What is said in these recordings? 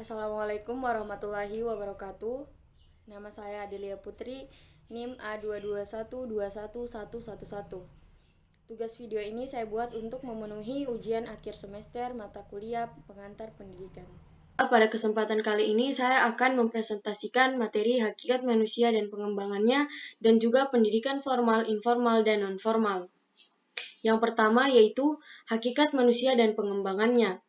Assalamualaikum warahmatullahi wabarakatuh. Nama saya Adelia Putri, NIM A221211111. Tugas video ini saya buat untuk memenuhi ujian akhir semester mata kuliah pengantar pendidikan. Pada kesempatan kali ini saya akan mempresentasikan materi hakikat manusia dan pengembangannya dan juga pendidikan formal, informal, dan non-formal. Yang pertama yaitu hakikat manusia dan pengembangannya.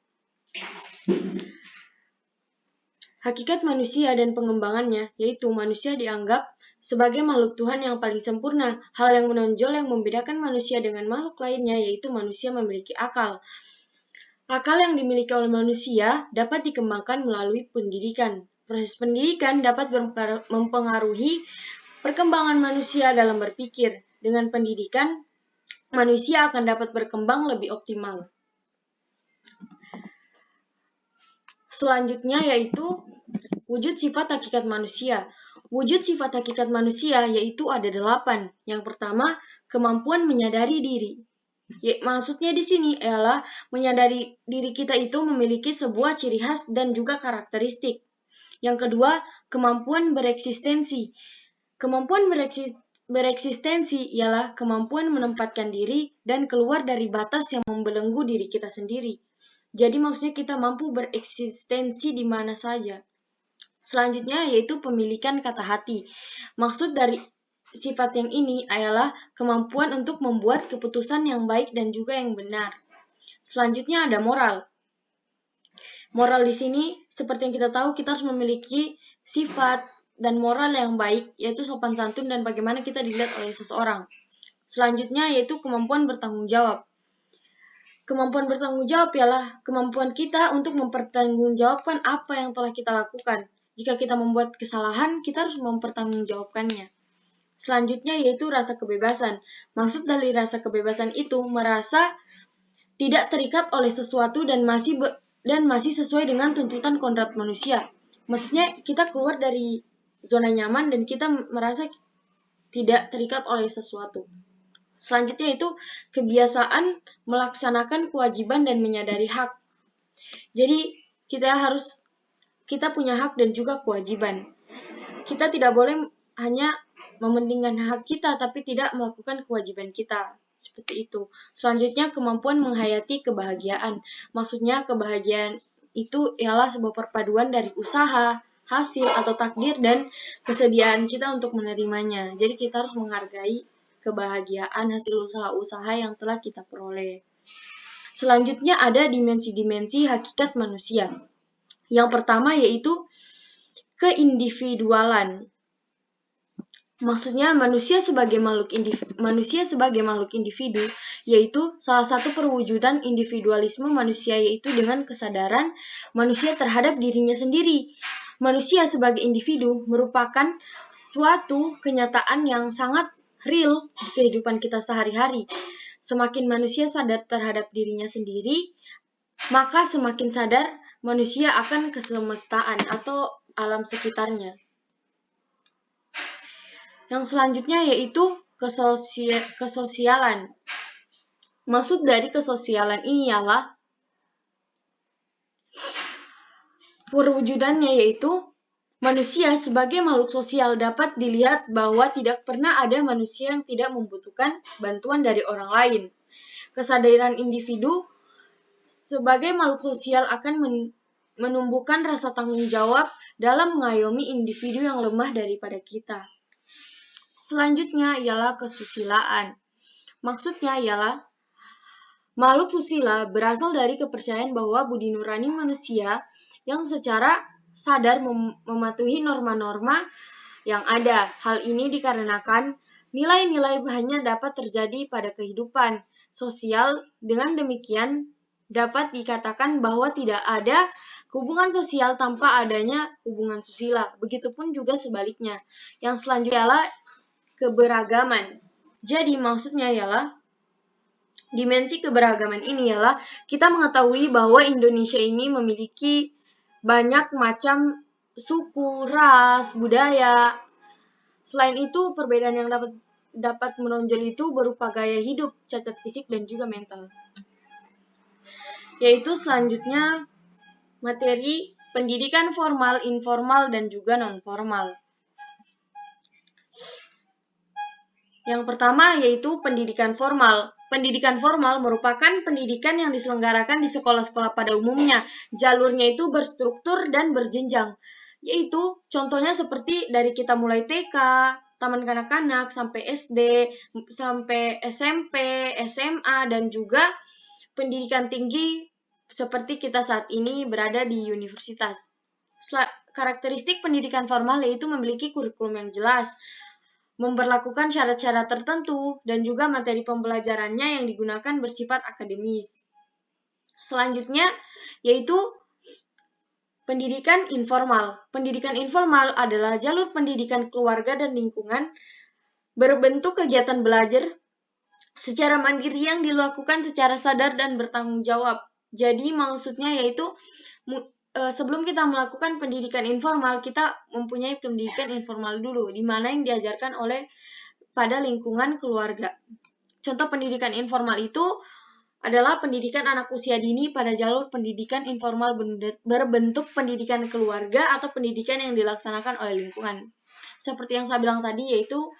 Hakikat manusia dan pengembangannya yaitu manusia dianggap sebagai makhluk Tuhan yang paling sempurna. Hal yang menonjol yang membedakan manusia dengan makhluk lainnya yaitu manusia memiliki akal. Akal yang dimiliki oleh manusia dapat dikembangkan melalui pendidikan. Proses pendidikan dapat mempengaruhi perkembangan manusia dalam berpikir. Dengan pendidikan, manusia akan dapat berkembang lebih optimal. Selanjutnya yaitu wujud sifat hakikat manusia. Wujud sifat hakikat manusia yaitu ada 8. Yang pertama, kemampuan menyadari diri. Maksudnya di sini ialah menyadari diri kita itu memiliki sebuah ciri khas dan juga karakteristik. Yang kedua, kemampuan bereksistensi. Kemampuan bereksistensi ialah kemampuan menempatkan diri dan keluar dari batas yang membelenggu diri kita sendiri. Jadi maksudnya kita mampu bereksistensi di mana saja. Selanjutnya yaitu pemilikan kata hati. Maksud dari sifat yang ini adalah kemampuan untuk membuat keputusan yang baik dan juga yang benar. Selanjutnya ada moral. Moral di sini seperti yang kita tahu kita harus memiliki sifat dan moral yang baik yaitu sopan santun dan bagaimana kita dilihat oleh seseorang. Selanjutnya yaitu kemampuan bertanggung jawab. Kemampuan bertanggung jawab ialah kemampuan kita untuk mempertanggungjawabkan apa yang telah kita lakukan. Jika kita membuat kesalahan, kita harus mempertanggungjawabkannya. Selanjutnya yaitu rasa kebebasan. Maksud dari rasa kebebasan itu merasa tidak terikat oleh sesuatu dan masih sesuai dengan tuntutan kodrat manusia. Maksudnya kita keluar dari zona nyaman dan kita merasa tidak terikat oleh sesuatu. Selanjutnya itu kebiasaan melaksanakan kewajiban dan menyadari hak. Jadi kita punya hak dan juga kewajiban. Kita tidak boleh hanya mementingkan hak kita tapi tidak melakukan kewajiban kita. Seperti itu. Selanjutnya kemampuan menghayati kebahagiaan. Maksudnya kebahagiaan itu ialah sebuah perpaduan dari usaha, hasil atau takdir dan kesediaan kita untuk menerimanya. Jadi kita harus menghargai kebahagiaan hasil usaha-usaha yang telah kita peroleh. Selanjutnya ada dimensi-dimensi hakikat manusia. Yang pertama yaitu keindividualan. Maksudnya manusia sebagai makhluk individu yaitu salah satu perwujudan individualisme manusia yaitu dengan kesadaran manusia terhadap dirinya sendiri. Manusia sebagai individu merupakan suatu kenyataan yang sangat real di kehidupan kita sehari-hari. Semakin manusia sadar terhadap dirinya sendiri, maka semakin sadar manusia akan kesemestaan atau alam sekitarnya. Yang selanjutnya yaitu kesosialan. Maksud dari kesosialan ini ialah perwujudannya yaitu manusia sebagai makhluk sosial dapat dilihat bahwa tidak pernah ada manusia yang tidak membutuhkan bantuan dari orang lain. Kesadaran individu sebagai makhluk sosial akan menumbuhkan rasa tanggung jawab dalam mengayomi individu yang lemah daripada kita. Selanjutnya ialah kesusilaan. Maksudnya ialah makhluk susila berasal dari kepercayaan bahwa budi nurani manusia yang secara sadar mematuhi norma-norma yang ada. Hal ini dikarenakan nilai-nilai hanya dapat terjadi pada kehidupan sosial. Dengan demikian dapat dikatakan bahwa tidak ada hubungan sosial tanpa adanya hubungan susila. Begitupun juga sebaliknya. Yang selanjutnya adalah keberagaman. Jadi maksudnya ialah dimensi keberagaman ini ialah kita mengetahui bahwa Indonesia ini memiliki banyak macam suku, ras, budaya. Selain itu, perbedaan yang dapat menonjol itu berupa gaya hidup, cacat fisik, dan juga mental. Yaitu selanjutnya materi pendidikan formal, informal, dan juga non-formal. Yang pertama yaitu pendidikan formal. Pendidikan formal merupakan pendidikan yang diselenggarakan di sekolah-sekolah pada umumnya. Jalurnya itu berstruktur dan berjenjang. Yaitu contohnya seperti dari kita mulai TK, taman kanak-kanak, sampai SD, sampai SMP, SMA, dan juga pendidikan tinggi seperti kita saat ini berada di universitas. Karakteristik pendidikan formal yaitu memiliki kurikulum yang jelas, memberlakukan syarat-syarat tertentu, dan juga materi pembelajarannya yang digunakan bersifat akademis. Selanjutnya, yaitu pendidikan informal. Pendidikan informal adalah jalur pendidikan keluarga dan lingkungan berbentuk kegiatan belajar secara mandiri yang dilakukan secara sadar dan bertanggung jawab. Jadi maksudnya yaitu sebelum kita melakukan pendidikan informal, kita mempunyai pendidikan informal dulu, di mana yang diajarkan oleh pada lingkungan keluarga. Contoh pendidikan informal itu adalah pendidikan anak usia dini pada jalur pendidikan informal berbentuk pendidikan keluarga atau pendidikan yang dilaksanakan oleh lingkungan. Seperti yang saya bilang tadi, yaitu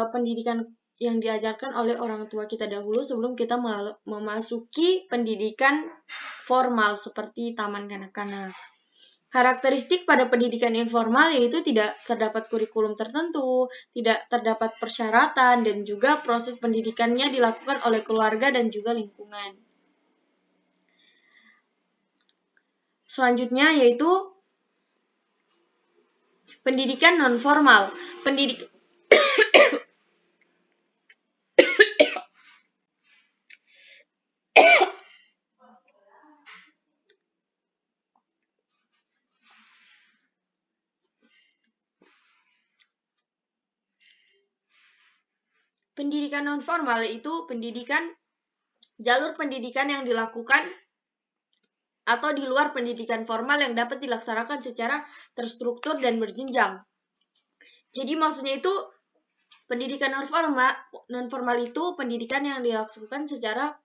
pendidikan yang diajarkan oleh orang tua kita dahulu sebelum kita memasuki pendidikan formal seperti taman kanak-kanak. Karakteristik pada pendidikan informal yaitu tidak terdapat kurikulum tertentu, tidak terdapat persyaratan, dan juga proses pendidikannya dilakukan oleh keluarga dan juga lingkungan. Selanjutnya yaitu pendidikan non-formal. Pendidikan non-formal itu jalur pendidikan yang dilakukan atau di luar pendidikan formal yang dapat dilaksanakan secara terstruktur dan berjenjang. Jadi maksudnya itu pendidikan non-formal itu pendidikan yang dilaksanakan secara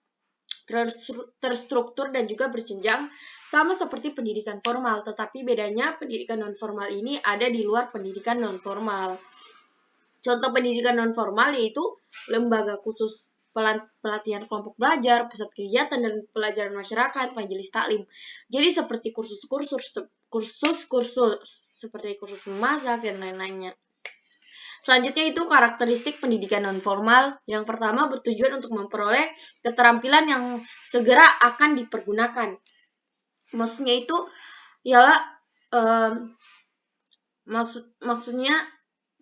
terstruktur dan juga berjenjang, sama seperti pendidikan formal, tetapi bedanya pendidikan non-formal ini ada di luar pendidikan non-formal. Contoh pendidikan non-formal yaitu lembaga khusus pelatihan kelompok belajar, pusat kegiatan dan pelajaran masyarakat, majelis taklim. Jadi seperti kursus seperti kursus memasak dan lain-lainnya. Selanjutnya itu karakteristik pendidikan non-formal. Yang pertama bertujuan untuk memperoleh keterampilan yang segera akan dipergunakan. Maksudnya itu ialah maksudnya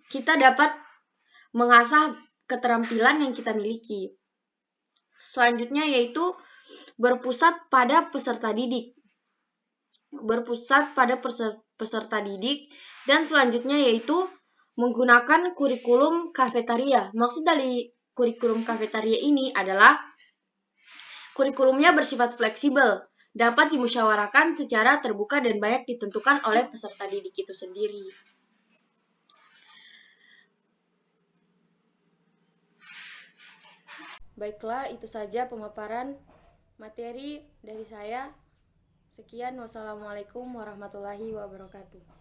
kita dapat mengasah keterampilan yang kita miliki. Selanjutnya yaitu berpusat pada peserta didik. Dan selanjutnya yaitu menggunakan kurikulum kafetaria. Maksud dari kurikulum kafetaria ini adalah kurikulumnya bersifat fleksibel, dapat dimusyawarakan secara terbuka dan banyak ditentukan oleh peserta didik itu sendiri. Baiklah, itu saja pemaparan materi dari saya. Sekian, wassalamualaikum warahmatullahi wabarakatuh.